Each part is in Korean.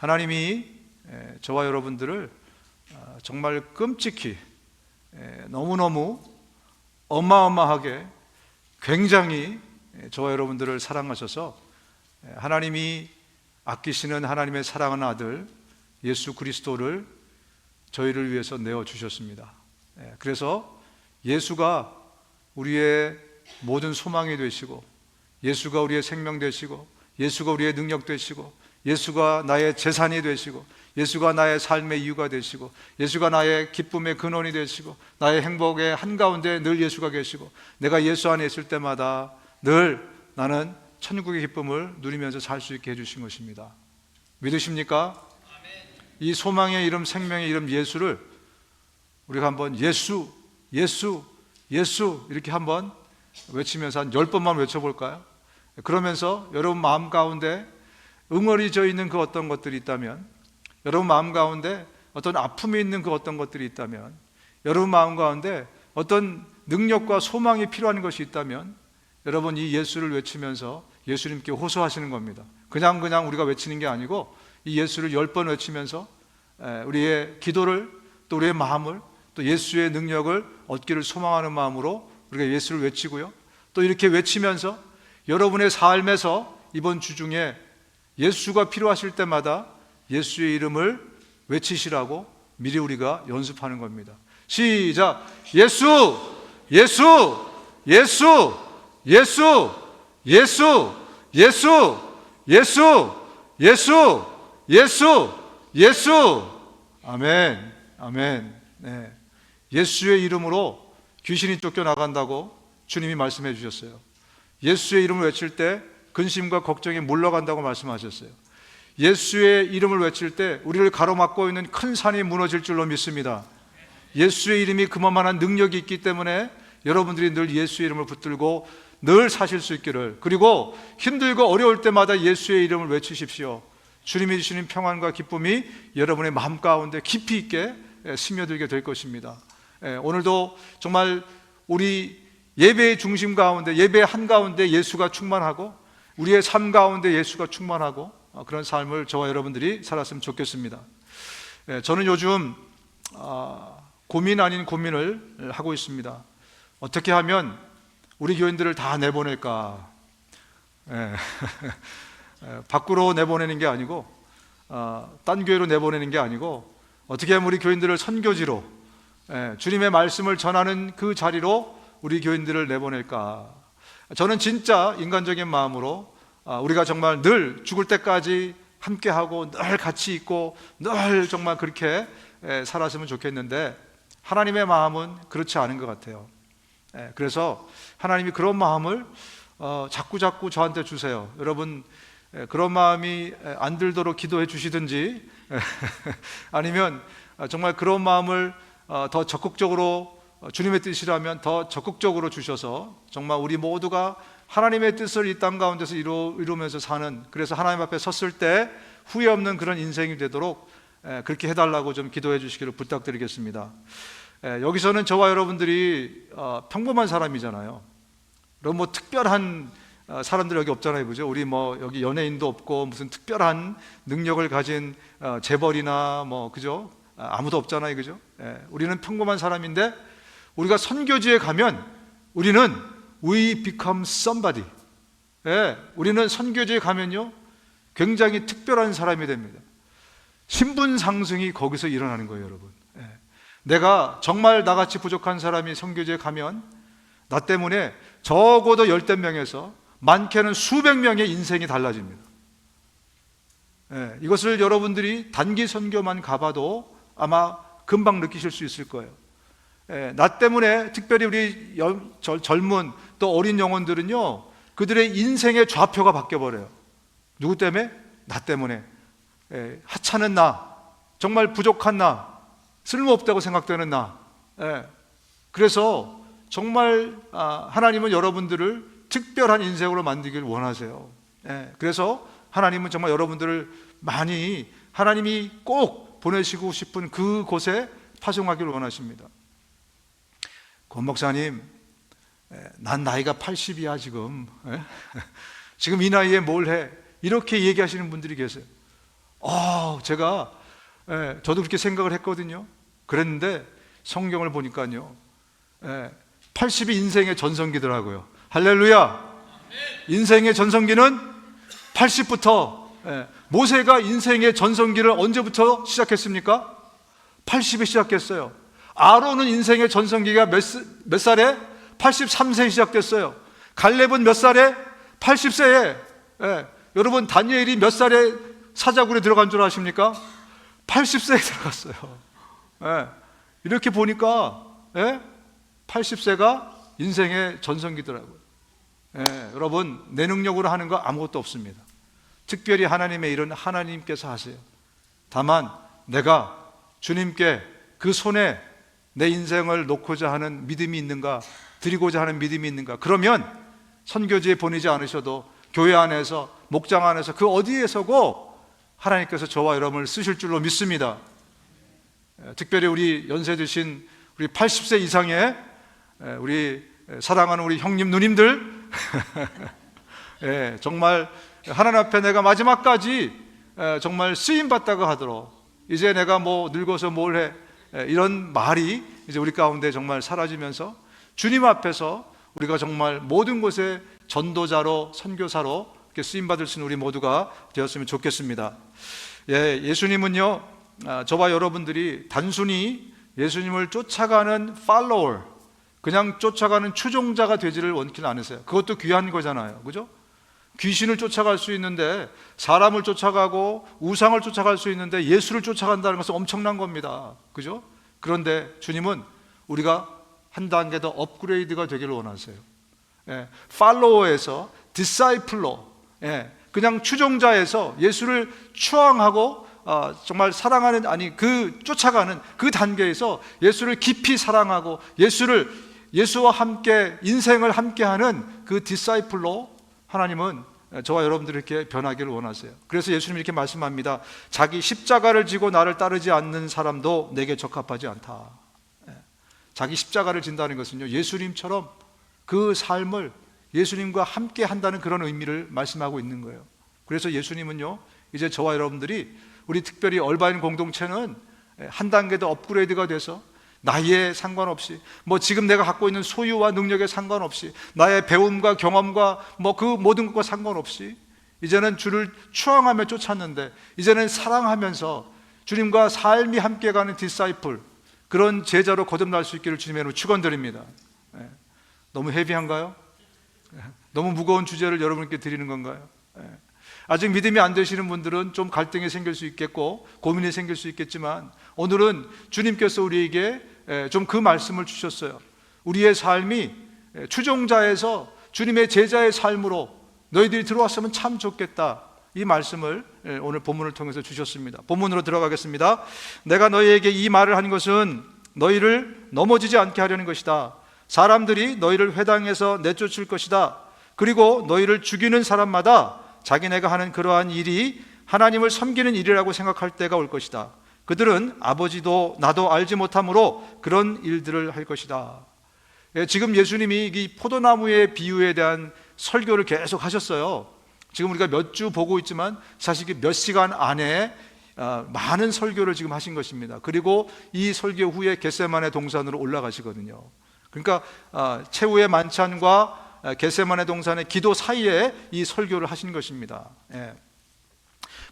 하나님이 저와 여러분들을 정말 끔찍히 너무너무 어마어마하게 굉장히 저와 여러분들을 사랑하셔서 하나님이 아끼시는 하나님의 사랑하는 아들 예수 그리스도를 저희를 위해서 내어주셨습니다. 그래서 예수가 우리의 모든 소망이 되시고, 예수가 우리의 생명 되시고, 예수가 우리의 능력 되시고, 예수가 나의 재산이 되시고, 예수가 나의 삶의 이유가 되시고, 예수가 나의 기쁨의 근원이 되시고, 나의 행복의 한가운데 늘 예수가 계시고, 내가 예수 안에 있을 때마다 늘 나는 천국의 기쁨을 누리면서 살 수 있게 해주신 것입니다. 믿으십니까? 이 소망의 이름, 생명의 이름 예수를 우리가 한번 예수, 예수, 예수 이렇게 한번 외치면서 한 10번만 외쳐볼까요? 그러면서 여러분 마음 가운데 응어리져 있는 그 어떤 것들이 있다면, 여러분 마음 가운데 어떤 아픔이 있는 그 어떤 것들이 있다면, 여러분 마음 가운데 어떤 능력과 소망이 필요한 것이 있다면, 여러분 이 예수를 외치면서 예수님께 호소하시는 겁니다. 그냥 우리가 외치는 게 아니고 이 예수를 10번 외치면서 우리의 기도를, 또 우리의 마음을, 또 예수의 능력을 얻기를 소망하는 마음으로 우리가 예수를 외치고요, 또 이렇게 외치면서 여러분의 삶에서 이번 주 중에 예수가 필요하실 때마다 예수의 이름을 외치시라고 미리 우리가 연습하는 겁니다. 시작! 예수! 예수! 예수! 예수! 예수! 예수! 예수! 예수! 예수! 예수! 아멘, 아멘. 네. 예수의 이름으로 귀신이 쫓겨나간다고 주님이 말씀해 주셨어요. 예수의 이름을 외칠 때 근심과 걱정이 물러간다고 말씀하셨어요. 예수의 이름을 외칠 때 우리를 가로막고 있는 큰 산이 무너질 줄로 믿습니다. 예수의 이름이 그만한 능력이 있기 때문에 여러분들이 늘 예수의 이름을 붙들고 늘 사실 수 있기를, 그리고 힘들고 어려울 때마다 예수의 이름을 외치십시오. 주님이 주시는 평안과 기쁨이 여러분의 마음 가운데 깊이 있게 스며들게 될 것입니다. 오늘도 정말 우리 예배의 중심 가운데, 예배의 한가운데 예수가 충만하고 우리의 삶 가운데 예수가 충만하고 그런 삶을 저와 여러분들이 살았으면 좋겠습니다. 저는 요즘 고민 아닌 고민을 하고 있습니다. 어떻게 하면 우리 교인들을 다 내보낼까? 밖으로 내보내는 게 아니고 딴 교회로 내보내는 게 아니고 어떻게 하면 우리 교인들을 선교지로, 주님의 말씀을 전하는 그 자리로 우리 교인들을 내보낼까? 저는 진짜 인간적인 마음으로 우리가 정말 늘 죽을 때까지 함께하고 늘 같이 있고 늘 정말 그렇게 살았으면 좋겠는데 하나님의 마음은 그렇지 않은 것 같아요. 그래서 하나님이 그런 마음을 자꾸 저한테 주세요. 여러분 그런 마음이 안 들도록 기도해 주시든지 아니면 정말 그런 마음을 더 적극적으로, 주님의 뜻이라면 더 적극적으로 주셔서 정말 우리 모두가 하나님의 뜻을 이 땅 가운데서 이루면서 사는, 그래서 하나님 앞에 섰을 때 후회 없는 그런 인생이 되도록 그렇게 해달라고 좀 기도해 주시기를 부탁드리겠습니다. 여기서는 저와 여러분들이 평범한 사람이잖아요. 그럼 뭐 특별한 사람들 여기 없잖아요, 그죠? 우리 뭐 여기 연예인도 없고 무슨 특별한 능력을 가진 재벌이나 뭐 그죠? 아무도 없잖아요, 그죠? 우리는 평범한 사람인데 우리가 선교지에 가면 우리는 we become somebody. 우리는 선교지에 가면요 굉장히 특별한 사람이 됩니다. 신분 상승이 거기서 일어나는 거예요, 여러분. 내가 정말 나같이 부족한 사람이 선교지에 가면 나 때문에 적어도 10대 명에서 많게는 수백 명의 인생이 달라집니다. 이것을 여러분들이 단기 선교만 가봐도 아마 금방 느끼실 수 있을 거예요. 나 때문에 특별히 우리 젊은 또 어린 영혼들은요 그들의 인생의 좌표가 바뀌어버려요. 누구 때문에? 나 때문에. 하찮은 나, 정말 부족한 나, 쓸모없다고 생각되는 나. 그래서 정말 하나님은 여러분들을 특별한 인생으로 만들기를 원하세요. 그래서 하나님은 정말 여러분들을 많이 하나님이 꼭 보내시고 싶은 그곳에 파송하기를 원하십니다. 권 목사님, 난 나이가 80이야 지금. 지금 이 나이에 뭘 해? 이렇게 얘기하시는 분들이 계세요. 제가 저도 그렇게 생각을 했거든요. 그랬는데 성경을 보니까요, 80이 인생의 전성기더라고요. 할렐루야. 인생의 전성기는 80부터, 모세가 인생의 전성기를 언제부터 시작했습니까? 80에 시작했어요. 아론은 인생의 전성기가 몇 살에? 83세에 시작됐어요. 갈렙은 몇 살에? 80세에. 여러분, 다니엘이 몇 살에 사자굴에 들어간 줄 아십니까? 80세에 들어갔어요. 이렇게 보니까 80세가 인생의 전성기더라고요. 여러분, 내 능력으로 하는 거 아무것도 없습니다. 특별히 하나님의 일은 하나님께서 하세요. 다만 내가 주님께 그 손에 내 인생을 놓고자 하는 믿음이 있는가, 드리고자 하는 믿음이 있는가, 그러면 선교지에 보내지 않으셔도 교회 안에서, 목장 안에서, 그 어디에서고 하나님께서 저와 여러분을 쓰실 줄로 믿습니다. 특별히 우리 연세 드신 우리 80세 이상의 우리 사랑하는 우리 형님 누님들 정말 하나님 앞에 내가 마지막까지 정말 쓰임받다가 하도록, 이제 내가 뭐 늙어서 뭘 해, 이런 말이 이제 우리 가운데 정말 사라지면서 주님 앞에서 우리가 정말 모든 곳에 전도자로, 선교사로 이렇게 쓰임받을 수 있는 우리 모두가 되었으면 좋겠습니다. 예수님은요, 저와 여러분들이 단순히 예수님을 쫓아가는 팔로워, 그냥 쫓아가는 추종자가 되지를 원키는 않으세요. 그것도 귀한 거잖아요, 그죠? 귀신을 쫓아갈 수 있는데, 사람을 쫓아가고 우상을 쫓아갈 수 있는데 예수를 쫓아간다는 것은 엄청난 겁니다, 그죠? 그런데 주님은 우리가 한 단계 더 업그레이드가 되기를 원하세요. 팔로워에서 디사이플로, 그냥 추종자에서 예수를 추앙하고 정말 사랑하는, 그 쫓아가는 그 단계에서 예수를 깊이 사랑하고 예수와 함께 인생을 함께하는 그 디사이플로 하나님은 저와 여러분들이 이렇게 변하기를 원하세요. 그래서 예수님이 이렇게 말씀합니다. 자기 십자가를 지고 나를 따르지 않는 사람도 내게 적합하지 않다. 자기 십자가를 진다는 것은요, 예수님처럼 그 삶을 예수님과 함께 한다는 그런 의미를 말씀하고 있는 거예요. 그래서 예수님은요, 이제 저와 여러분들이, 우리 특별히 얼바인 공동체는 한 단계 더 업그레이드가 돼서 나이에 상관없이, 뭐 지금 내가 갖고 있는 소유와 능력에 상관없이, 나의 배움과 경험과 뭐 그 모든 것과 상관없이 이제는 주를 추앙하며 쫓았는데, 이제는 사랑하면서 주님과 삶이 함께 가는 디사이플, 그런 제자로 거듭날 수 있기를 주님의 이름으로 축원드립니다. 너무 헤비한가요? 너무 무거운 주제를 여러분께 드리는 건가요? 아직 믿음이 안 되시는 분들은 좀 갈등이 생길 수 있겠고 고민이 생길 수 있겠지만, 오늘은 주님께서 우리에게 좀 그 말씀을 주셨어요. 우리의 삶이 추종자에서 주님의 제자의 삶으로 너희들이 들어왔으면 참 좋겠다, 이 말씀을 오늘 본문을 통해서 주셨습니다. 본문으로 들어가겠습니다. 내가 너희에게 이 말을 한 것은 너희를 넘어지지 않게 하려는 것이다. 사람들이 너희를 회당에서 내쫓을 것이다. 그리고 너희를 죽이는 사람마다 자기네가 하는 그러한 일이 하나님을 섬기는 일이라고 생각할 때가 올 것이다. 그들은 아버지도 나도 알지 못함으로 그런 일들을 할 것이다. 지금 예수님이 이 포도나무의 비유에 대한 설교를 계속 하셨어요. 지금 우리가 몇 주 보고 있지만 사실 몇 시간 안에 많은 설교를 지금 하신 것입니다. 그리고 이 설교 후에 겟세마네 동산으로 올라가시거든요. 그러니까 최후의 만찬과 겟세마네 동산의 기도 사이에 이 설교를 하신 것입니다.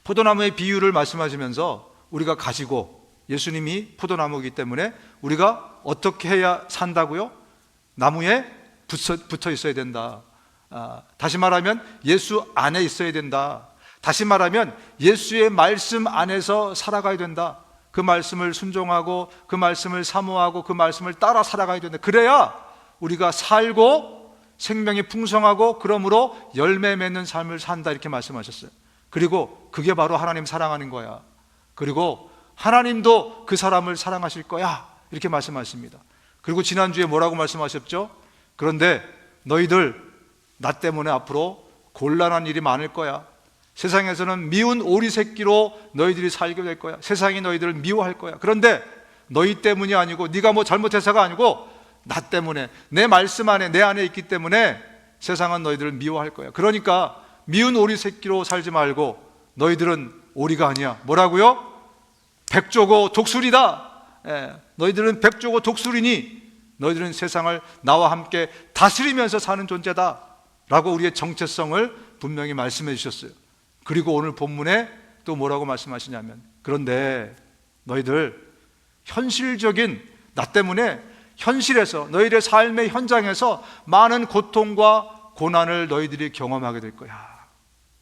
포도나무의 비유를 말씀하시면서 우리가 가지고, 예수님이 포도나무이기 때문에 우리가 어떻게 해야 산다고요? 나무에 붙어 있어야 된다. 다시 말하면 예수 안에 있어야 된다. 다시 말하면 예수의 말씀 안에서 살아가야 된다. 그 말씀을 순종하고 그 말씀을 사모하고 그 말씀을 따라 살아가야 된다. 그래야 우리가 살고 생명이 풍성하고 그러므로 열매 맺는 삶을 산다, 이렇게 말씀하셨어요. 그리고 그게 바로 하나님 사랑하는 거야. 그리고 하나님도 그 사람을 사랑하실 거야, 이렇게 말씀하십니다. 그리고 지난주에 뭐라고 말씀하셨죠? 그런데 너희들 나 때문에 앞으로 곤란한 일이 많을 거야. 세상에서는 미운 오리 새끼로 너희들이 살게 될 거야. 세상이 너희들을 미워할 거야. 그런데 너희 때문이 아니고, 네가 뭐 잘못해서가 아니고 나 때문에, 내 말씀 안에, 내 안에 있기 때문에 세상은 너희들을 미워할 거야. 그러니까 미운 오리 새끼로 살지 말고 너희들은 오리가 아니야. 뭐라고요? 백조고 독수리다. 너희들은 백조고 독수리니 너희들은 세상을 나와 함께 다스리면서 사는 존재다 라고 우리의 정체성을 분명히 말씀해 주셨어요. 그리고 오늘 본문에 또 뭐라고 말씀하시냐면, 그런데 너희들 현실적인 나 때문에 현실에서 너희들의 삶의 현장에서 많은 고통과 고난을 너희들이 경험하게 될 거야,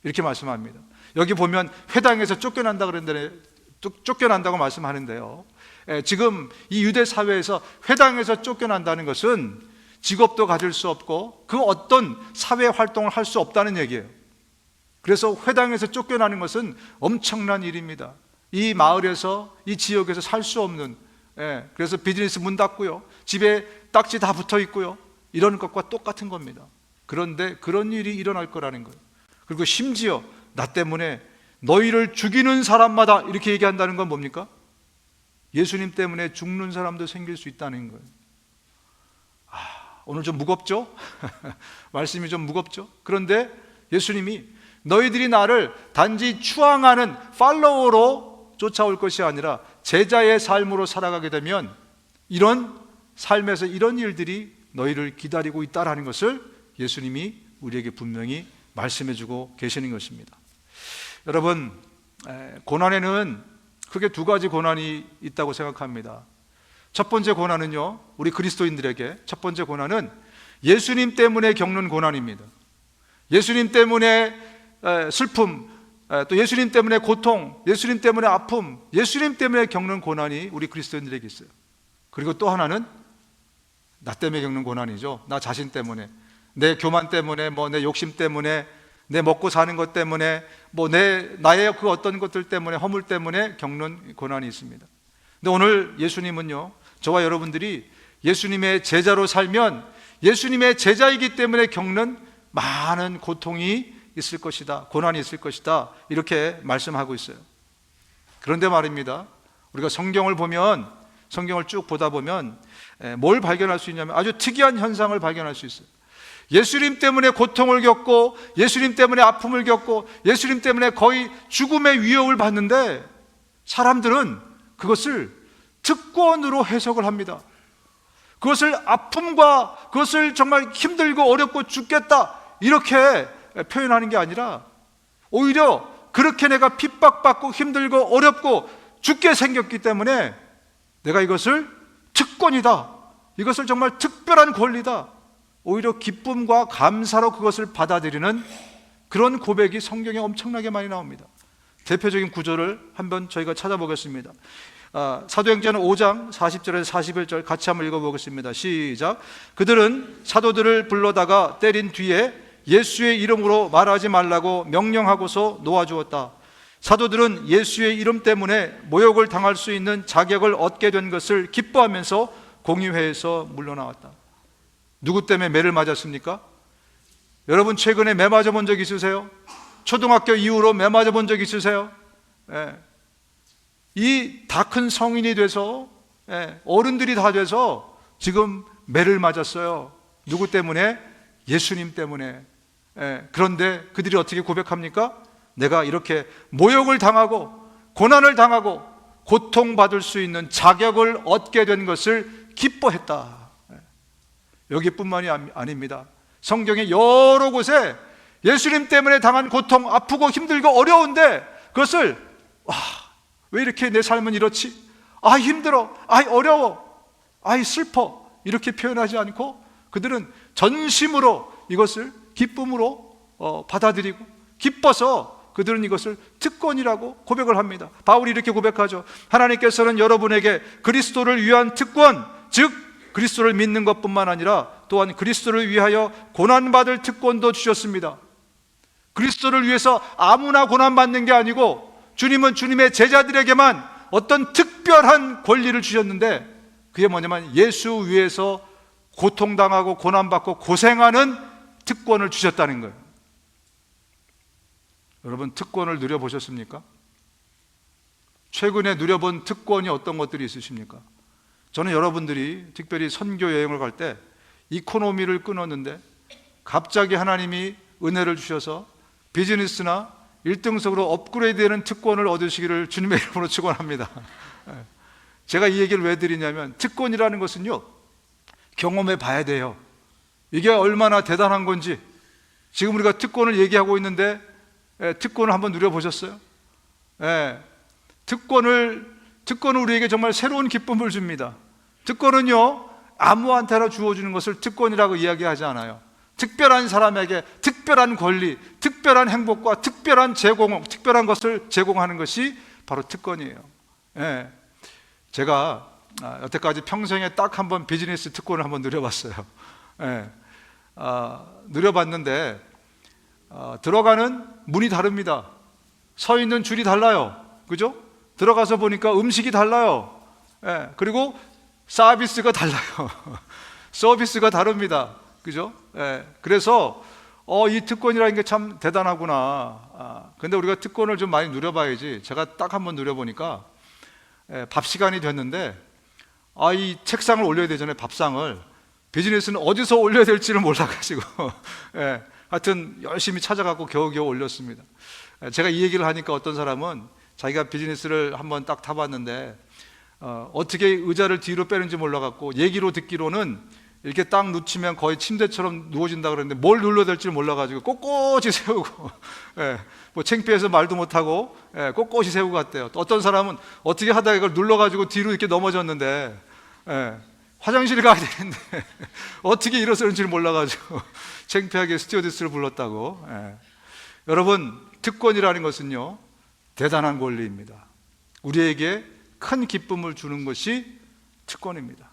이렇게 말씀합니다. 여기 보면 회당에서 쫓겨난다 그랬는데, 쫓겨난다고 말씀하는데요, 지금 이 유대 사회에서 회당에서 쫓겨난다는 것은 직업도 가질 수 없고 그 어떤 사회 활동을 할 수 없다는 얘기예요. 그래서 회당에서 쫓겨나는 것은 엄청난 일입니다. 이 마을에서, 이 지역에서 살 수 없는, 그래서 비즈니스 문 닫고요, 집에 딱지 다 붙어 있고요, 이런 것과 똑같은 겁니다. 그런데 그런 일이 일어날 거라는 거예요. 그리고 심지어 나 때문에 너희를 죽이는 사람마다, 이렇게 얘기한다는 건 뭡니까? 예수님 때문에 죽는 사람도 생길 수 있다는 거예요. 오늘 좀 무겁죠? 말씀이 좀 무겁죠? 그런데 예수님이 너희들이 나를 단지 추앙하는 팔로워로 쫓아올 것이 아니라 제자의 삶으로 살아가게 되면 이런 삶에서 이런 일들이 너희를 기다리고 있다라는 것을 예수님이 우리에게 분명히 말씀해 주고 계시는 것입니다. 여러분, 고난에는 크게 두 가지 고난이 있다고 생각합니다. 첫 번째 고난은요, 우리 그리스도인들에게 첫 번째 고난은 예수님 때문에 겪는 고난입니다. 예수님 때문에 슬픔, 또 예수님 때문에 고통, 예수님 때문에 아픔, 예수님 때문에 겪는 고난이 우리 그리스도인들에게 있어요. 그리고 또 하나는 나 때문에 겪는 고난이죠. 나 자신 때문에, 내 교만 때문에, 내 욕심 때문에, 내 먹고 사는 것 때문에, 나의 그 어떤 것들 때문에, 허물 때문에 겪는 고난이 있습니다. 근데 오늘 예수님은요, 저와 여러분들이 예수님의 제자로 살면 예수님의 제자이기 때문에 겪는 많은 고통이 있을 것이다, 고난이 있을 것이다, 이렇게 말씀하고 있어요. 그런데 말입니다, 우리가 성경을 보면, 성경을 쭉 보다 보면 뭘 발견할 수 있냐면 아주 특이한 현상을 발견할 수 있어요. 예수님 때문에 고통을 겪고, 예수님 때문에 아픔을 겪고, 예수님 때문에 거의 죽음의 위협을 받는데 사람들은 그것을 특권으로 해석을 합니다. 그것을 아픔과, 그것을 정말 힘들고 어렵고 죽겠다, 이렇게 표현하는 게 아니라 오히려 그렇게 내가 핍박받고 힘들고 어렵고 죽게 생겼기 때문에 내가 이것을 특권이다, 이것을 정말 특별한 권리다, 오히려 기쁨과 감사로 그것을 받아들이는 그런 고백이 성경에 엄청나게 많이 나옵니다. 대표적인 구절을 한번 저희가 찾아보겠습니다. 사도행전 5장 40절에서 41절 같이 한번 읽어보겠습니다. 시작. 그들은 사도들을 불러다가 때린 뒤에 예수의 이름으로 말하지 말라고 명령하고서 놓아주었다. 사도들은 예수의 이름 때문에 모욕을 당할 수 있는 자격을 얻게 된 것을 기뻐하면서 공의회에서 물러나왔다. 누구 때문에 매를 맞았습니까? 여러분 최근에 매 맞아 본 적 있으세요? 초등학교 이후로 매 맞아 본 적 있으세요? 이 다 큰 성인이 돼서, 어른들이 다 돼서 지금 매를 맞았어요. 누구 때문에? 예수님 때문에. 그런데 그들이 어떻게 고백합니까? 내가 이렇게 모욕을 당하고 고난을 당하고 고통받을 수 있는 자격을 얻게 된 것을 기뻐했다. 여기뿐만이 아닙니다. 성경의 여러 곳에 예수님 때문에 당한 고통, 아프고 힘들고 어려운데 그것을 왜 이렇게 내 삶은 이렇지? 힘들어, 어려워, 슬퍼, 이렇게 표현하지 않고 그들은 전심으로 이것을 기쁨으로 받아들이고 기뻐서 그들은 이것을 특권이라고 고백을 합니다. 바울이 이렇게 고백하죠. 하나님께서는 여러분에게 그리스도를 위한 특권, 즉 그리스도를 믿는 것뿐만 아니라 또한 그리스도를 위하여 고난받을 특권도 주셨습니다. 그리스도를 위해서 아무나 고난받는 게 아니고 주님은 주님의 제자들에게만 어떤 특별한 권리를 주셨는데 그게 뭐냐면 예수 위해서 고통당하고 고난받고 고생하는 특권을 주셨다는 거예요. 여러분 특권을 누려보셨습니까? 최근에 누려본 특권이 어떤 것들이 있으십니까? 저는 여러분들이 특별히 선교 여행을 갈 때 이코노미를 끊었는데 갑자기 하나님이 은혜를 주셔서 비즈니스나 1등석으로 업그레이드되는 특권을 얻으시기를 주님의 이름으로 축원합니다. 제가 이 얘기를 왜 드리냐면, 특권이라는 것은요, 경험해 봐야 돼요. 이게 얼마나 대단한 건지. 지금 우리가 특권을 얘기하고 있는데, 특권을 한번 누려보셨어요? 특권은 우리에게 정말 새로운 기쁨을 줍니다. 특권은요, 아무한테나 주어주는 것을 특권이라고 이야기하지 않아요. 특별한 사람에게 특별한 권리, 특별한 행복과 특별한 것을 제공하는 것이 바로 특권이에요. 제가 여태까지 평생에 딱 한 번 비즈니스 특권을 한번 누려봤어요. 누려봤는데 들어가는 문이 다릅니다. 서 있는 줄이 달라요. 그죠? 들어가서 보니까 음식이 달라요. 그리고 서비스가 달라요. 서비스가 다릅니다. 그죠? 그래서 이 특권이라는 게 참 대단하구나. 근데 우리가 특권을 좀 많이 누려봐야지. 제가 딱 한번 누려보니까 밥 시간이 됐는데 이 책상을 올려야 되잖아요. 밥상을. 비즈니스는 어디서 올려야 될지를 몰라가지고 하여튼 열심히 찾아가고 겨우겨우 올렸습니다. 제가 이 얘기를 하니까 어떤 사람은 자기가 비즈니스를 한번 딱 타봤는데 어떻게 의자를 뒤로 빼는지 몰라갖고, 얘기로 듣기로는 이렇게 딱 눕히면 거의 침대처럼 누워진다 그랬는데 뭘 눌러야 될지 몰라가지고 꼿꼿이 세우고 뭐 창피해서 말도 못하고 꼿꼿이 세우고 갔대요. 또 어떤 사람은 어떻게 하다가 이걸 눌러가지고 뒤로 이렇게 넘어졌는데 화장실 가야 되는데 어떻게 일어서는지를 몰라가지고 창피하게 스튜어디스를 불렀다고. 여러분, 특권이라는 것은요, 대단한 권리입니다. 우리에게 큰 기쁨을 주는 것이 특권입니다.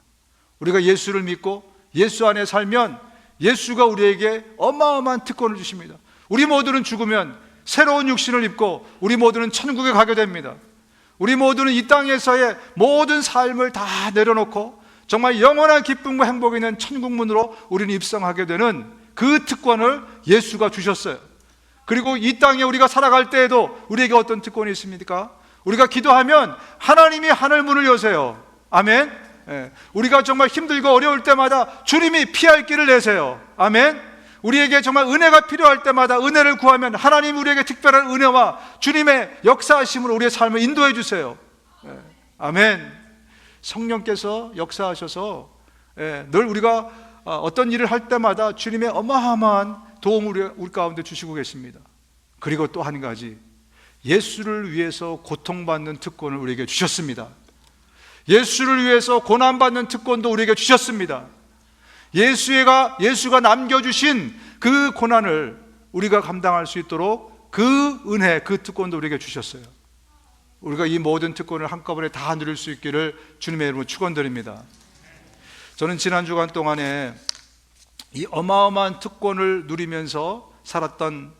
우리가 예수를 믿고 예수 안에 살면 예수가 우리에게 어마어마한 특권을 주십니다. 우리 모두는 죽으면 새로운 육신을 입고 우리 모두는 천국에 가게 됩니다. 우리 모두는 이 땅에서의 모든 삶을 다 내려놓고 정말 영원한 기쁨과 행복이 있는 천국문으로 우리는 입성하게 되는 그 특권을 예수가 주셨어요. 그리고 이 땅에 우리가 살아갈 때에도 우리에게 어떤 특권이 있습니까? 우리가 기도하면 하나님이 하늘문을 여세요. 아멘. 우리가 정말 힘들고 어려울 때마다 주님이 피할 길을 내세요. 아멘. 우리에게 정말 은혜가 필요할 때마다 은혜를 구하면 하나님 우리에게 특별한 은혜와 주님의 역사하심으로 우리의 삶을 인도해 주세요. 아멘. 성령께서 역사하셔서 늘 우리가 어떤 일을 할 때마다 주님의 어마어마한 도움을 우리 가운데 주시고 계십니다. 그리고 또 한 가지, 예수를 위해서 고통받는 특권을 우리에게 주셨습니다. 예수를 위해서 고난받는 특권도 우리에게 주셨습니다. 예수가 남겨주신 그 고난을 우리가 감당할 수 있도록 그 은혜, 그 특권도 우리에게 주셨어요. 우리가 이 모든 특권을 한꺼번에 다 누릴 수 있기를 주님의 이름으로 축원드립니다. 저는 지난 주간 동안에 이 어마어마한 특권을 누리면서 살았던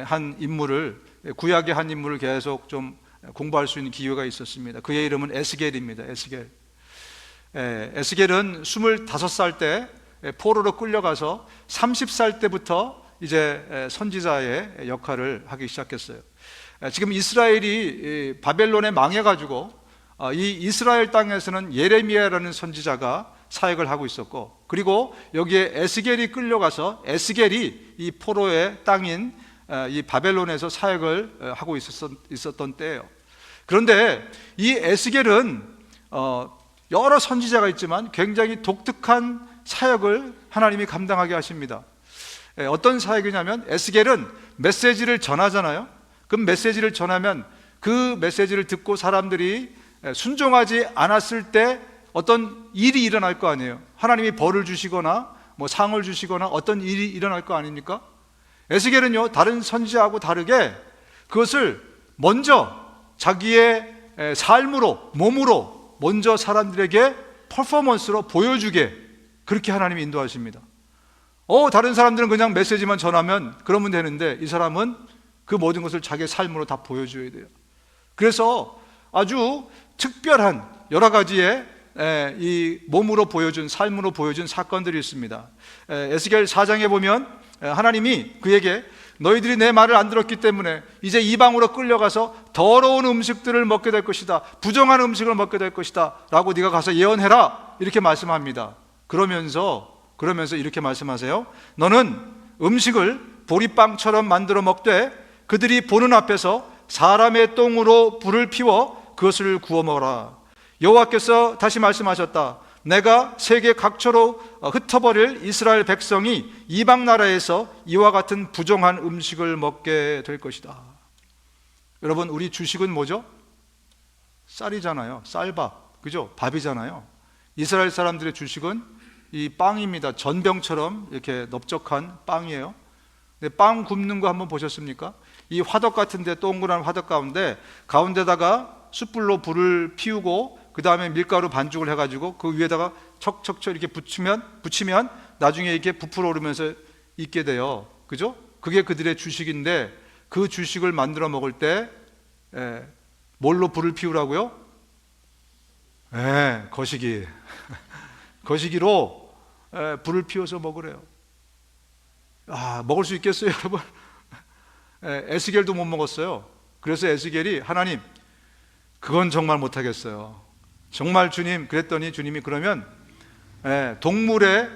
한 인물을, 구약의 한 인물을 계속 좀 공부할 수 있는 기회가 있었습니다. 그의 이름은 에스겔입니다. 에스겔은 25살 때 포로로 끌려가서 30살 때부터 이제 선지자의 역할을 하기 시작했어요. 지금 이스라엘이 바벨론에 망해가지고 이 이스라엘 땅에서는 예레미야라는 선지자가 사역을 하고 있었고, 그리고 여기에 에스겔이 끌려가서 에스겔이 이 포로의 땅인 이 바벨론에서 사역을 하고 있었던 때예요. 그런데 이 에스겔은 여러 선지자가 있지만 굉장히 독특한 사역을 하나님이 감당하게 하십니다. 어떤 사역이냐면, 에스겔은 메시지를 전하잖아요. 그 메시지를 전하면 그 메시지를 듣고 사람들이 순종하지 않았을 때 어떤 일이 일어날 거 아니에요. 하나님이 벌을 주시거나 뭐 상을 주시거나 어떤 일이 일어날 거 아닙니까? 에스겔은요, 다른 선지자하고 다르게 그것을 먼저 자기의 삶으로, 몸으로 먼저 사람들에게 퍼포먼스로 보여주게, 그렇게 하나님이 인도하십니다. 다른 사람들은 그냥 메시지만 전하면 그러면 되는데, 이 사람은 그 모든 것을 자기의 삶으로 다 보여줘야 돼요. 그래서 아주 특별한 여러 가지의 이 몸으로 보여준, 삶으로 보여준 사건들이 있습니다. 에스겔 4장에 보면 하나님이 그에게 너희들이 내 말을 안 들었기 때문에 이제 이방으로 끌려가서 더러운 음식들을 먹게 될 것이다, 부정한 음식을 먹게 될 것이다 라고 네가 가서 예언해라, 이렇게 말씀합니다. 그러면서 이렇게 말씀하세요. 너는 음식을 보리빵처럼 만들어 먹되 그들이 보는 앞에서 사람의 똥으로 불을 피워 그것을 구워 먹어라. 여호와께서 다시 말씀하셨다. 내가 세계 각처로 흩어버릴 이스라엘 백성이 이방 나라에서 이와 같은 부정한 음식을 먹게 될 것이다. 여러분, 우리 주식은 뭐죠? 쌀이잖아요. 쌀밥, 그죠? 밥이잖아요. 이스라엘 사람들의 주식은 이 빵입니다. 전병처럼 이렇게 넓적한 빵이에요. 근데 빵 굽는 거 한번 보셨습니까? 이 화덕 같은데, 동그란 화덕 가운데다가 숯불로 불을 피우고 그 다음에 밀가루 반죽을 해가지고 그 위에다가 척척척 이렇게 붙이면 나중에 이렇게 부풀어 오르면서 있게 돼요. 그죠? 그게 그들의 주식인데, 그 주식을 만들어 먹을 때 뭘로 불을 피우라고요? 거시기. 거시기로 불을 피워서 먹으래요. 먹을 수 있겠어요, 여러분? 에스겔도 못 먹었어요. 그래서 에스겔이 하나님, 그건 정말 못하겠어요. 정말 주님, 그랬더니 주님이 그러면 동물의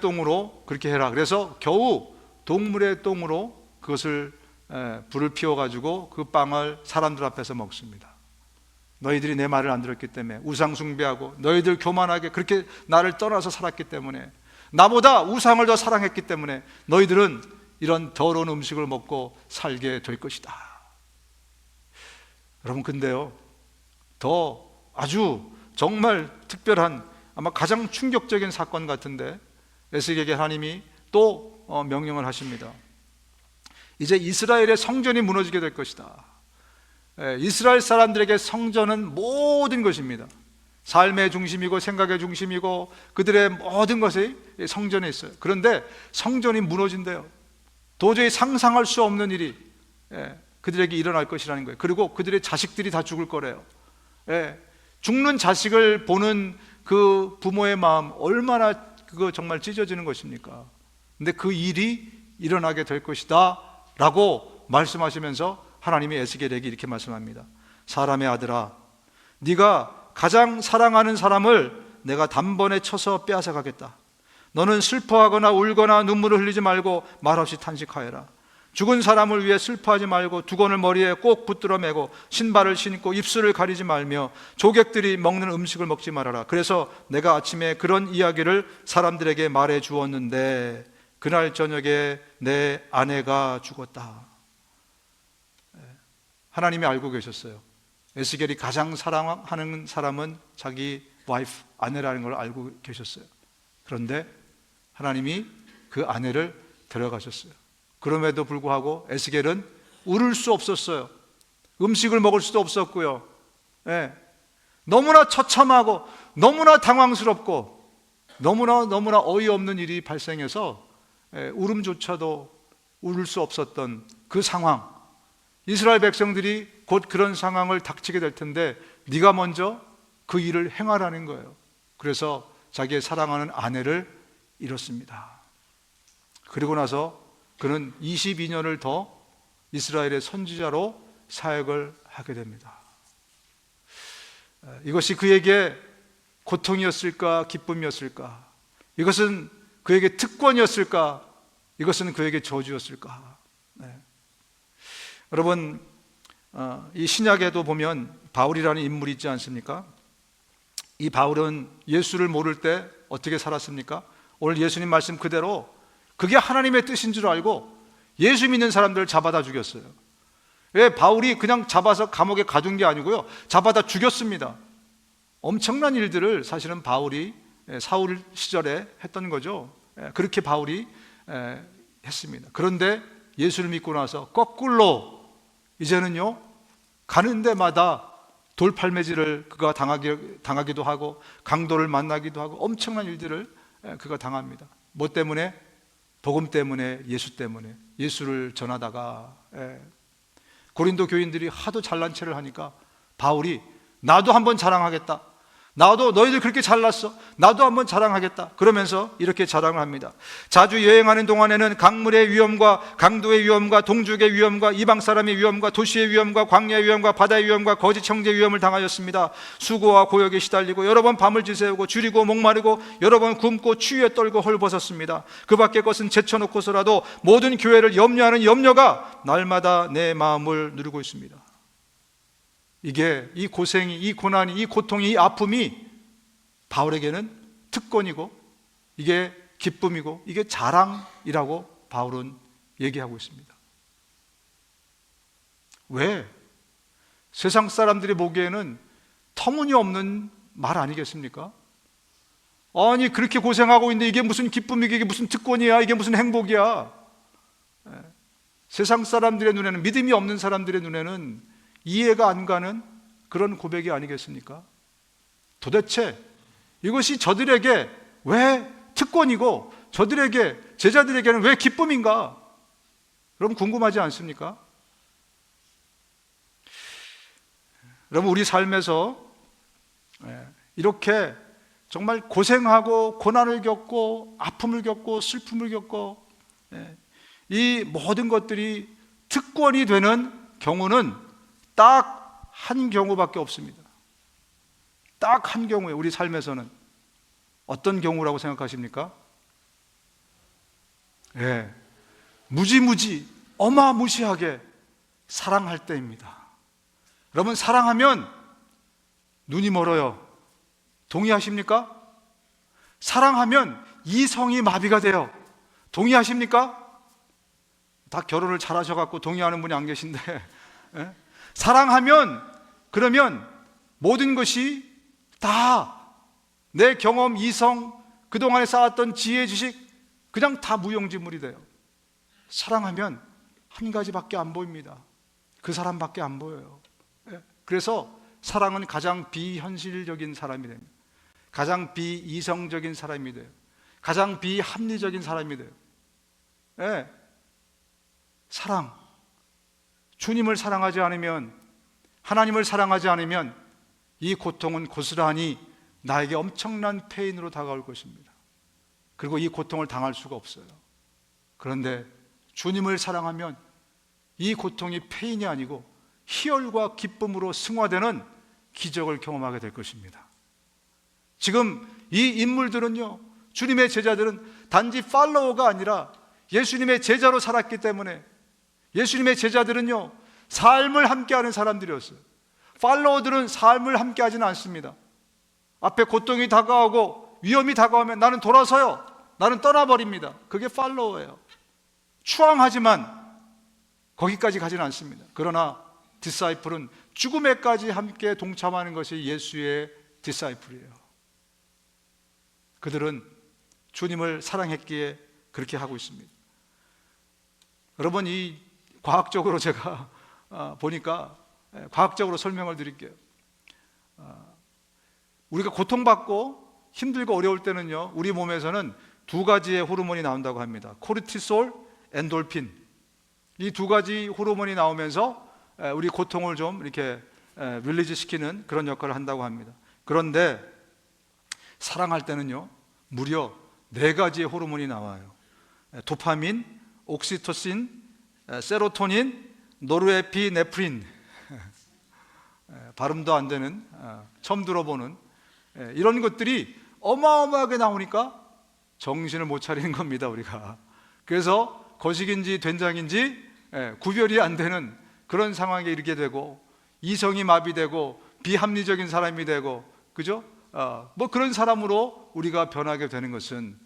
똥으로 그렇게 해라. 그래서 겨우 동물의 똥으로 그것을 불을 피워가지고 그 빵을 사람들 앞에서 먹습니다. 너희들이 내 말을 안 들었기 때문에, 우상 숭배하고 너희들 교만하게 그렇게 나를 떠나서 살았기 때문에, 나보다 우상을 더 사랑했기 때문에 너희들은 이런 더러운 음식을 먹고 살게 될 것이다. 여러분, 근데요, 더 아주 정말 특별한, 아마 가장 충격적인 사건 같은데 에스겔에게 하나님이 또 명령을 하십니다. 이제 이스라엘의 성전이 무너지게 될 것이다. 이스라엘 사람들에게 성전은 모든 것입니다. 삶의 중심이고 생각의 중심이고 그들의 모든 것이 성전에 있어요. 그런데 성전이 무너진대요. 도저히 상상할 수 없는 일이 그들에게 일어날 것이라는 거예요. 그리고 그들의 자식들이 다 죽을 거래요. 죽는 자식을 보는 그 부모의 마음, 얼마나 그거 정말 찢어지는 것입니까? 근데 그 일이 일어나게 될 것이다 라고 말씀하시면서 하나님이 에스겔에게 이렇게 말씀합니다. 사람의 아들아, 네가 가장 사랑하는 사람을 내가 단번에 쳐서 빼앗아가겠다. 너는 슬퍼하거나 울거나 눈물을 흘리지 말고 말없이 탄식하여라. 죽은 사람을 위해 슬퍼하지 말고 두건을 머리에 꼭 붙들어 매고 신발을 신고 입술을 가리지 말며 조객들이 먹는 음식을 먹지 말아라. 그래서 내가 아침에 그런 이야기를 사람들에게 말해 주었는데 그날 저녁에 내 아내가 죽었다. 하나님이 알고 계셨어요. 에스겔이 가장 사랑하는 사람은 자기 와이프, 아내라는 걸 알고 계셨어요. 그런데 하나님이 그 아내를 데려가셨어요. 그럼에도 불구하고 에스겔은 울을 수 없었어요. 음식을 먹을 수도 없었고요. 너무나 처참하고 너무나 당황스럽고 너무나 어이없는 일이 발생해서 울음조차도 울을 수 없었던 그 상황. 이스라엘 백성들이 곧 그런 상황을 닥치게 될 텐데 네가 먼저 그 일을 행하라는 거예요. 그래서 자기의 사랑하는 아내를 잃었습니다. 그리고 나서 그는 22년을 더 이스라엘의 선지자로 사역을 하게 됩니다. 이것이 그에게 고통이었을까, 기쁨이었을까? 이것은 그에게 특권이었을까? 이것은 그에게 저주였을까? 여러분, 이 신약에도 보면 바울이라는 인물이 있지 않습니까? 이 바울은 예수를 모를 때 어떻게 살았습니까? 오늘 예수님 말씀 그대로 그게 하나님의 뜻인 줄 알고 예수 믿는 사람들을 잡아다 죽였어요. 왜? 바울이 그냥 잡아서 감옥에 가둔 게 아니고요, 잡아다 죽였습니다. 엄청난 일들을 사실은 바울이 사울 시절에 했던 거죠. 그렇게 바울이 했습니다. 그런데 예수를 믿고 나서 거꾸로 이제는요, 가는 데마다 돌팔매질을 그가 당하기도 하고 강도를 만나기도 하고 엄청난 일들을 그가 당합니다. 뭐 때문에? 복음 때문에, 예수 때문에. 예수를 전하다가 고린도 교인들이 하도 잘난 체를 하니까 바울이 나도 한번 자랑하겠다, 나도 너희들 그렇게 잘났어, 나도 한번 자랑하겠다, 그러면서 이렇게 자랑을 합니다. 자주 여행하는 동안에는 강물의 위험과 강도의 위험과 동족의 위험과 이방 사람의 위험과 도시의 위험과 광야의 위험과 바다의 위험과 거짓 형제의 위험을 당하였습니다. 수고와 고역에 시달리고 여러 번 밤을 지새우고 줄이고 목마르고 여러 번 굶고 추위에 떨고 헐벗었습니다. 그 밖의 것은 제쳐놓고서라도 모든 교회를 염려하는 염려가 날마다 내 마음을 누르고 있습니다. 이게, 이 고생이, 이 고난이, 이 고통이, 이 아픔이 바울에게는 특권이고 이게 기쁨이고 이게 자랑이라고 바울은 얘기하고 있습니다. 왜? 세상 사람들이 보기에는 터무니없는 말 아니겠습니까? 아니, 그렇게 고생하고 있는데 이게 무슨 기쁨이고 이게 무슨 특권이야, 이게 무슨 행복이야. 세상 사람들의 눈에는, 믿음이 없는 사람들의 눈에는 이해가 안 가는 그런 고백이 아니겠습니까? 도대체 이것이 저들에게 왜 특권이고 저들에게, 제자들에게는 왜 기쁨인가? 여러분 궁금하지 않습니까? 여러분, 우리 삶에서 이렇게 정말 고생하고 고난을 겪고 아픔을 겪고 슬픔을 겪고 이 모든 것들이 특권이 되는 경우는 딱 한 경우밖에 없습니다. 딱 한 경우에 우리 삶에서는 어떤 경우라고 생각하십니까? 무지무지 어마무시하게 사랑할 때입니다. 여러분, 사랑하면 눈이 멀어요. 동의하십니까? 사랑하면 이성이 마비가 돼요. 동의하십니까? 다 결혼을 잘하셔갖고 동의하는 분이 안 계신데 사랑하면, 그러면 모든 것이 다 내 경험, 이성, 그동안에 쌓았던 지혜, 지식 그냥 다 무용지물이 돼요. 사랑하면 한 가지밖에 안 보입니다. 그 사람밖에 안 보여요. 그래서 사랑은 가장 비현실적인 사람이 됩니다. 가장 비이성적인 사람이 돼요. 가장 비합리적인 사람이 돼요. 사랑, 주님을 사랑하지 않으면, 하나님을 사랑하지 않으면 이 고통은 고스란히 나에게 엄청난 페인으로 다가올 것입니다. 그리고 이 고통을 당할 수가 없어요. 그런데 주님을 사랑하면 이 고통이 페인이 아니고 희열과 기쁨으로 승화되는 기적을 경험하게 될 것입니다. 지금 이 인물들은요, 주님의 제자들은 단지 팔로워가 아니라 예수님의 제자로 살았기 때문에, 예수님의 제자들은요 삶을 함께하는 사람들이었어요. 팔로워들은 삶을 함께하지는 않습니다. 앞에 고통이 다가오고 위험이 다가오면 나는 돌아서요, 나는 떠나버립니다. 그게 팔로워예요. 추앙하지만 거기까지 가지는 않습니다. 그러나 디사이플은 죽음에까지 함께 동참하는 것이 예수의 디사이플이에요. 그들은 주님을 사랑했기에 그렇게 하고 있습니다. 여러분, 이 과학적으로 제가 보니까 과학적으로 설명을 드릴게요. 우리가 고통받고 힘들고 어려울 때는요, 우리 몸에서는 두 가지의 호르몬이 나온다고 합니다. 코르티솔, 엔돌핀. 이 두 가지 호르몬이 나오면서 우리 고통을 좀 이렇게 릴리즈 시키는 그런 역할을 한다고 합니다. 그런데 사랑할 때는요 무려 네 가지의 호르몬이 나와요. 도파민, 옥시토신, 세로토닌, 노르에피네프린. 발음도 안 되는, 처음 들어보는 이런 것들이 어마어마하게 나오니까 정신을 못 차리는 겁니다, 우리가. 그래서 거식인지 된장인지 구별이 안 되는 그런 상황에 이르게 되고, 이성이 마비되고 비합리적인 사람이 되고, 그죠? 뭐 그런 사람으로 우리가 변하게 되는 것은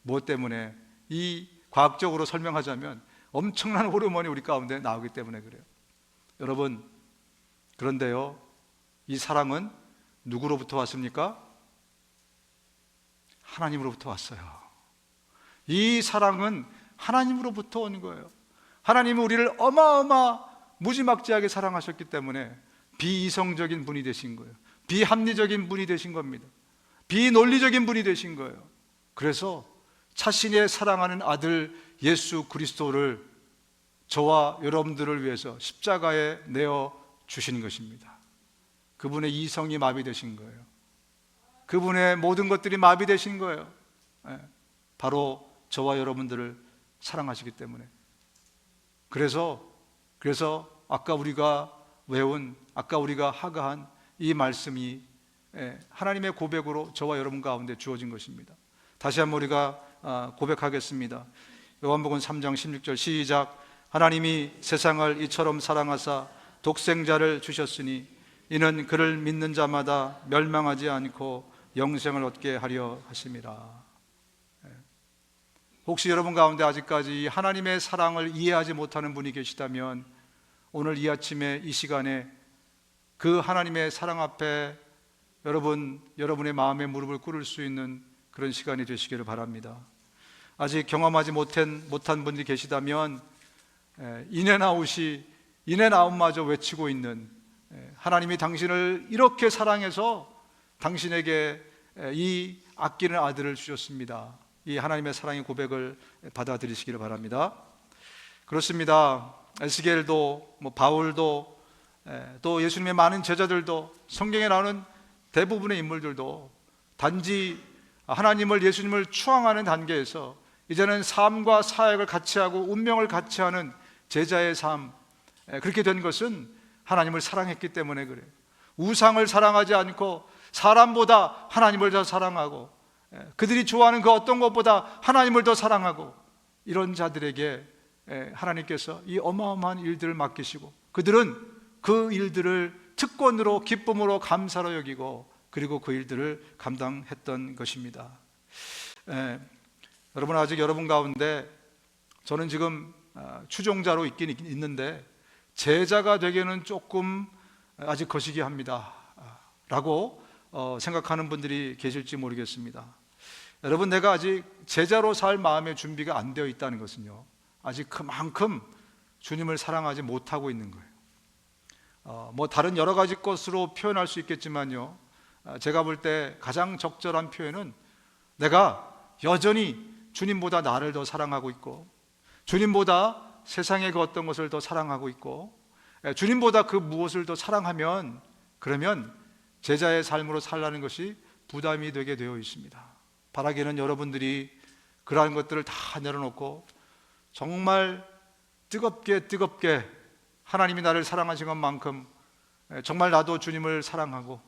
무엇 때문에? 이 과학적으로 설명하자면 엄청난 호르몬이 우리 가운데 나오기 때문에 그래요. 여러분, 그런데요, 이 사랑은 누구로부터 왔습니까? 하나님으로부터 왔어요. 이 사랑은 하나님으로부터 온 거예요. 하나님은 우리를 무지막지하게 사랑하셨기 때문에 비이성적인 분이 되신 거예요. 비합리적인 분이 되신 겁니다. 비논리적인 분이 되신 거예요. 그래서 자신의 사랑하는 아들 예수 그리스도를 저와 여러분들을 위해서 십자가에 내어 주신 것입니다. 그분의 이성이 마비되신 거예요. 그분의 모든 것들이 마비되신 거예요. 바로 저와 여러분들을 사랑하시기 때문에. 그래서 아까 우리가 외운, 아까 우리가 하가한 이 말씀이 하나님의 고백으로 저와 여러분 가운데 주어진 것입니다. 다시 한번 우리가 고백하겠습니다. 요한복음 3장 16절 시작. 하나님이 세상을 이처럼 사랑하사 독생자를 주셨으니 이는 그를 믿는 자마다 멸망하지 않고 영생을 얻게 하려 하심이라. 혹시 여러분 가운데 아직까지 하나님의 사랑을 이해하지 못하는 분이 계시다면 오늘 이 아침에 이 시간에 그 하나님의 사랑 앞에 여러분의 마음에 무릎을 꿇을 수 있는 그런 시간이 되시기를 바랍니다. 아직 경험하지 못한 분들이 계시다면 인앤아웃마저 외치고 있는, 하나님이 당신을 이렇게 사랑해서 당신에게 이 아끼는 아들을 주셨습니다. 이 하나님의 사랑의 고백을 받아들이시기를 바랍니다. 그렇습니다. 에스겔도 바울도 또 예수님의 많은 제자들도 성경에 나오는 대부분의 인물들도 단지 하나님을, 예수님을 추앙하는 단계에서 이제는 삶과 사역을 같이 하고 운명을 같이 하는 제자의 삶, 그렇게 된 것은 하나님을 사랑했기 때문에 그래요. 우상을 사랑하지 않고 사람보다 하나님을 더 사랑하고 그들이 좋아하는 그 어떤 것보다 하나님을 더 사랑하고, 이런 자들에게 하나님께서 이 어마어마한 일들을 맡기시고 그들은 그 일들을 특권으로, 기쁨으로, 감사로 여기고 그리고 그 일들을 감당했던 것입니다. 여러분, 아직 여러분 가운데 저는 지금 추종자로 있긴 있는데 제자가 되기에는 조금 아직 거시기합니다 라고 생각하는 분들이 계실지 모르겠습니다. 여러분, 내가 아직 제자로 살 마음의 준비가 안 되어 있다는 것은요, 아직 그만큼 주님을 사랑하지 못하고 있는 거예요. 다른 여러 가지 것으로 표현할 수 있겠지만요, 제가 볼 때 가장 적절한 표현은 내가 여전히 주님보다 나를 더 사랑하고 있고, 주님보다 세상의 그 어떤 것을 더 사랑하고 있고, 주님보다 그 무엇을 더 사랑하면, 그러면 제자의 삶으로 살라는 것이 부담이 되게 되어 있습니다. 바라기는 여러분들이 그러한 것들을 다 내려놓고 정말 뜨겁게 하나님이 나를 사랑하신 것만큼 정말 나도 주님을 사랑하고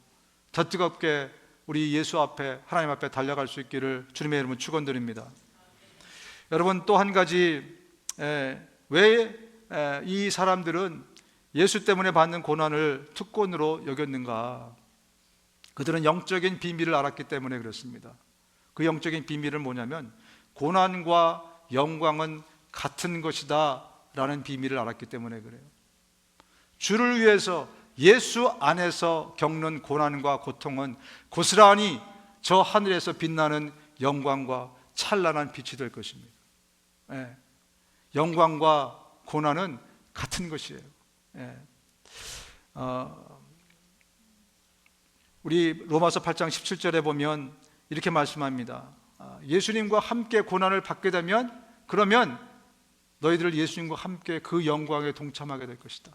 더 뜨겁게 우리 예수 앞에, 하나님 앞에 달려갈 수 있기를 주님의 이름으로 축원드립니다. 여러분, 또 한 가지, 왜 이 사람들은 예수 때문에 받는 고난을 특권으로 여겼는가? 그들은 영적인 비밀을 알았기 때문에 그렇습니다. 그 영적인 비밀은 뭐냐면 고난과 영광은 같은 것이다 라는 비밀을 알았기 때문에 그래요. 주를 위해서 예수 안에서 겪는 고난과 고통은 고스란히 저 하늘에서 빛나는 영광과 찬란한 빛이 될 것입니다. 영광과 고난은 같은 것이에요. 우리 로마서 8장 17절에 보면 이렇게 말씀합니다. 예수님과 함께 고난을 받게 되면 그러면 너희들 예수님과 함께 그 영광에 동참하게 될 것이다.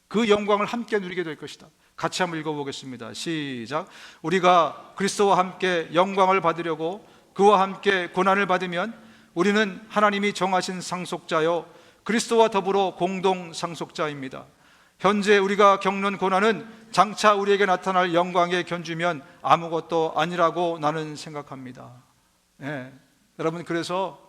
그 영광을 함께 누리게 될 것이다. 같이 한번 읽어보겠습니다. 시작. 우리가 그리스도와 함께 영광을 받으려고 그와 함께 고난을 받으면 우리는 하나님이 정하신 상속자요 그리스도와 더불어 공동 상속자입니다. 현재 우리가 겪는 고난은 장차 우리에게 나타날 영광에 견주면 아무것도 아니라고 나는 생각합니다. 여러분, 그래서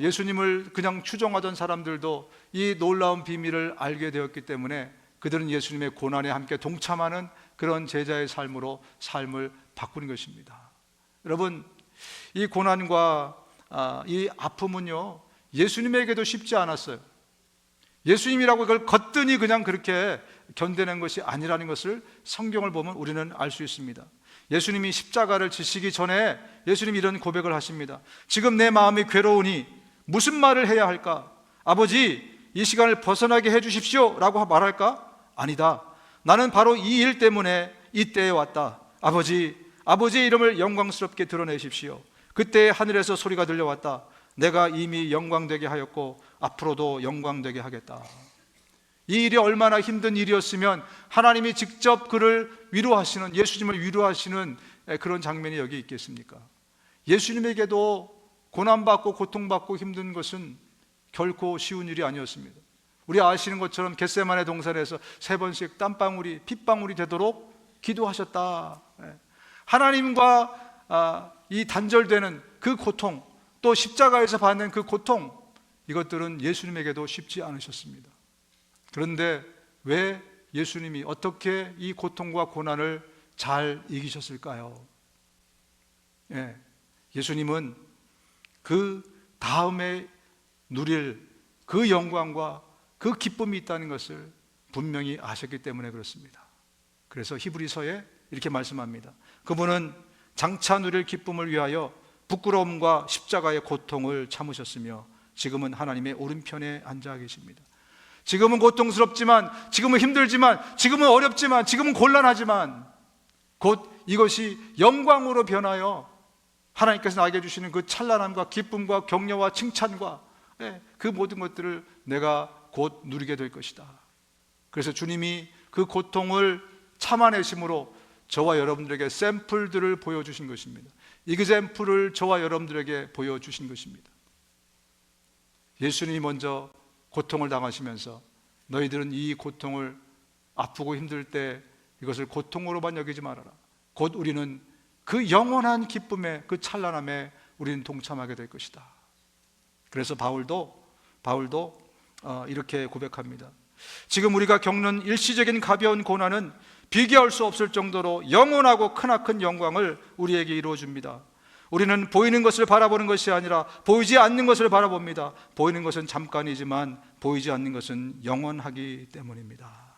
예수님을 그냥 추종하던 사람들도 이 놀라운 비밀을 알게 되었기 때문에 그들은 예수님의 고난에 함께 동참하는 그런 제자의 삶으로 삶을 바꾸는 것입니다. 여러분, 이 고난과 이 아픔은요, 예수님에게도 쉽지 않았어요. 예수님이라고 그걸 거뜬히 그냥 그렇게 견뎌낸 것이 아니라는 것을 성경을 보면 우리는 알 수 있습니다. 예수님이 십자가를 지시기 전에 예수님이 이런 고백을 하십니다. 지금 내 마음이 괴로우니 무슨 말을 해야 할까? 아버지, 이 시간을 벗어나게 해주십시오 라고 말할까? 아니다. 나는 바로 이 일 때문에 이때에 왔다. 아버지의 이름을 영광스럽게 드러내십시오. 그때 하늘에서 소리가 들려왔다. 내가 이미 영광되게 하였고 앞으로도 영광되게 하겠다. 이 일이 얼마나 힘든 일이었으면 하나님이 직접 그를 위로하시는, 예수님을 위로하시는 그런 장면이 여기 있겠습니까? 예수님에게도 고난받고 고통받고 힘든 것은 결코 쉬운 일이 아니었습니다. 우리 아시는 것처럼 겟세마네 동산에서 3번씩 땀방울이 핏방울이 되도록 기도하셨다. 하나님과 이 단절되는 그 고통, 또 십자가에서 받는 그 고통, 이것들은 예수님에게도 쉽지 않으셨습니다. 그런데 왜 예수님이 어떻게 이 고통과 고난을 잘 이기셨을까요? 예수님은 그 다음에 누릴 그 영광과 그 기쁨이 있다는 것을 분명히 아셨기 때문에 그렇습니다. 그래서 히브리서에 이렇게 말씀합니다. 그분은 장차 누릴 기쁨을 위하여 부끄러움과 십자가의 고통을 참으셨으며 지금은 하나님의 오른편에 앉아 계십니다. 지금은 고통스럽지만, 지금은 힘들지만, 지금은 어렵지만, 지금은 곤란하지만 곧 이것이 영광으로 변하여 하나님께서 나에게 주시는 그 찬란함과 기쁨과 격려와 칭찬과 그 모든 것들을 내가 곧 누리게 될 것이다. 그래서 주님이 그 고통을 참아내심으로 저와 여러분들에게 샘플들을 보여주신 것입니다. 이그샘플을 저와 여러분들에게 보여주신 것입니다. 예수님이 먼저 고통을 당하시면서 너희들은 이 고통을 아프고 힘들 때 이것을 고통으로만 여기지 말아라. 곧 우리는 그 영원한 기쁨에, 그 찬란함에 우리는 동참하게 될 것이다. 그래서 바울도 이렇게 고백합니다. 지금 우리가 겪는 일시적인 가벼운 고난은 비교할 수 없을 정도로 영원하고 크나큰 영광을 우리에게 이루어줍니다. 우리는 보이는 것을 바라보는 것이 아니라 보이지 않는 것을 바라봅니다. 보이는 것은 잠깐이지만 보이지 않는 것은 영원하기 때문입니다.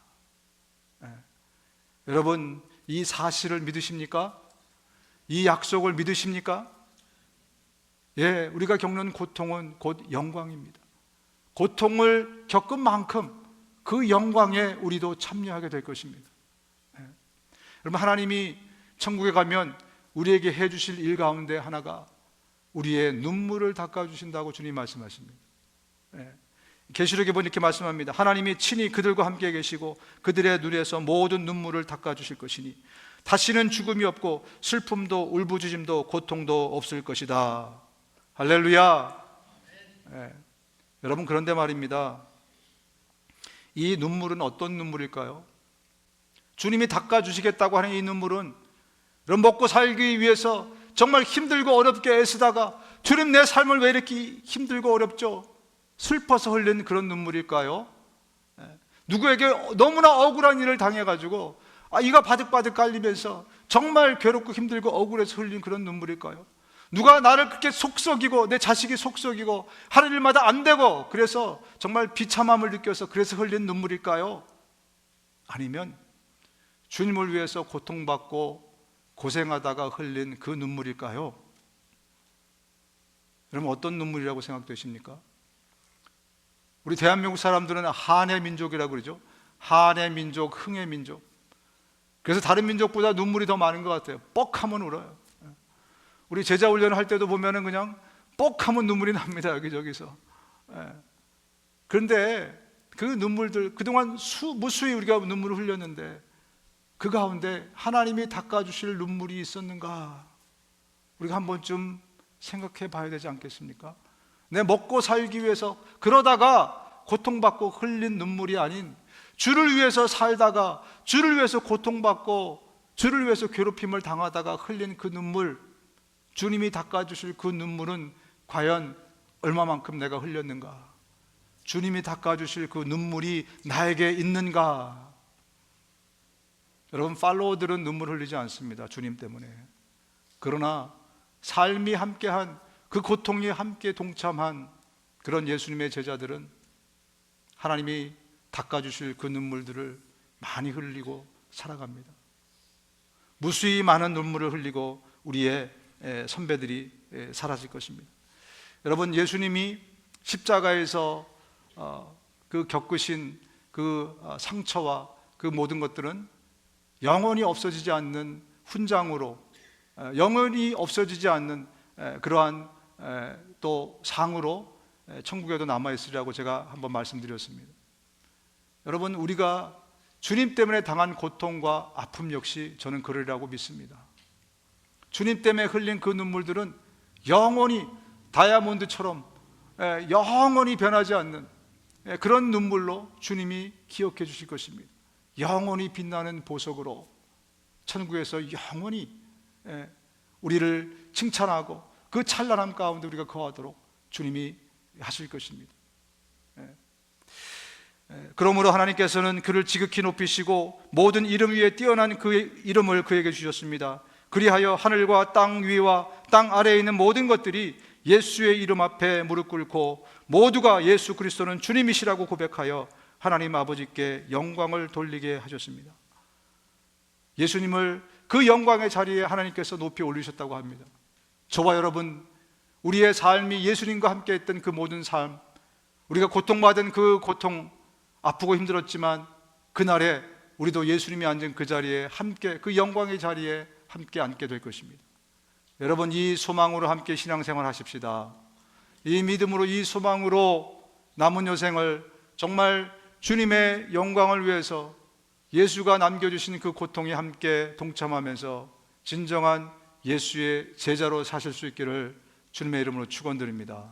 여러분, 이 사실을 믿으십니까? 이 약속을 믿으십니까? 우리가 겪는 고통은 곧 영광입니다. 고통을 겪은 만큼 그 영광에 우리도 참여하게 될 것입니다. 여러분, 하나님이 천국에 가면 우리에게 해주실 일 가운데 하나가 우리의 눈물을 닦아주신다고 주님 말씀하십니다. 계시록에 보니 이렇게 말씀합니다. 하나님이 친히 그들과 함께 계시고 그들의 눈에서 모든 눈물을 닦아주실 것이니 다시는 죽음이 없고 슬픔도 울부짖음도 고통도 없을 것이다. 할렐루야. 여러분, 그런데 말입니다. 이 눈물은 어떤 눈물일까요? 주님이 닦아주시겠다고 하는 이 눈물은 여러분, 먹고 살기 위해서 정말 힘들고 어렵게 애쓰다가 주님, 내 삶을 왜 이렇게 힘들고 어렵죠? 슬퍼서 흘린 그런 눈물일까요? 누구에게 너무나 억울한 일을 당해가지고 이가 바득바득 깔리면서 정말 괴롭고 힘들고 억울해서 흘린 그런 눈물일까요? 누가 나를 그렇게 속썩이고 내 자식이 속썩이고 하는 일마다 안 되고 그래서 정말 비참함을 느껴서 그래서 흘린 눈물일까요? 아니면 주님을 위해서 고통받고 고생하다가 흘린 그 눈물일까요? 여러분, 어떤 눈물이라고 생각되십니까? 우리 대한민국 사람들은 한의 민족이라고 그러죠. 한의 민족, 흥의 민족. 그래서 다른 민족보다 눈물이 더 많은 것 같아요. 뻑하면 울어요. 우리 제자 훈련을 할 때도 보면은 그냥 뻑하면 눈물이 납니다. 여기저기서. 그런데 그 눈물들, 그동안 무수히 우리가 눈물을 흘렸는데 그 가운데 하나님이 닦아주실 눈물이 있었는가? 우리가 한 번쯤 생각해 봐야 되지 않겠습니까? 내 먹고 살기 위해서 그러다가 고통받고 흘린 눈물이 아닌 주를 위해서 살다가 주를 위해서 고통받고 주를 위해서 괴롭힘을 당하다가 흘린 그 눈물, 주님이 닦아주실 그 눈물은 과연 얼마만큼 내가 흘렸는가? 주님이 닦아주실 그 눈물이 나에게 있는가? 여러분, 팔로워들은 눈물 흘리지 않습니다. 주님 때문에. 그러나 삶이 함께한 그 고통에 함께 동참한 그런 예수님의 제자들은 하나님이 닦아주실 그 눈물들을 많이 흘리고 살아갑니다. 무수히 많은 눈물을 흘리고 우리의 선배들이 사라질 것입니다. 여러분, 예수님이 십자가에서 그 겪으신 그 상처와 그 모든 것들은 영원히 없어지지 않는 훈장으로, 영원히 없어지지 않는 그러한 또 상으로 천국에도 남아있으리라고 제가 한번 말씀드렸습니다. 여러분, 우리가 주님 때문에 당한 고통과 아픔 역시 저는 그러리라고 믿습니다. 주님 때문에 흘린 그 눈물들은 영원히 다이아몬드처럼 영원히 변하지 않는 그런 눈물로 주님이 기억해 주실 것입니다. 영원히 빛나는 보석으로 천국에서 영원히 우리를 칭찬하고 그 찬란함 가운데 우리가 거하도록 주님이 하실 것입니다. 그러므로 하나님께서는 그를 지극히 높이시고 모든 이름 위에 뛰어난 그의 이름을 그에게 주셨습니다. 그리하여 하늘과 땅 위와 땅 아래에 있는 모든 것들이 예수의 이름 앞에 무릎 꿇고 모두가 예수 그리스도는 주님이시라고 고백하여 하나님 아버지께 영광을 돌리게 하셨습니다. 예수님을 그 영광의 자리에 하나님께서 높이 올리셨다고 합니다. 저와 여러분, 우리의 삶이 예수님과 함께 했던 그 모든 삶, 우리가 고통받은 그 고통, 아프고 힘들었지만 그날에 우리도 예수님이 앉은 그 자리에 함께, 그 영광의 자리에 함께 앉게 될 것입니다. 여러분, 이 소망으로 함께 신앙생활 하십시다. 이 믿음으로, 이 소망으로 남은 여생을 정말 주님의 영광을 위해서 예수가 남겨주신 그 고통에 함께 동참하면서 진정한 예수의 제자로 사실 수 있기를 주님의 이름으로 축원드립니다.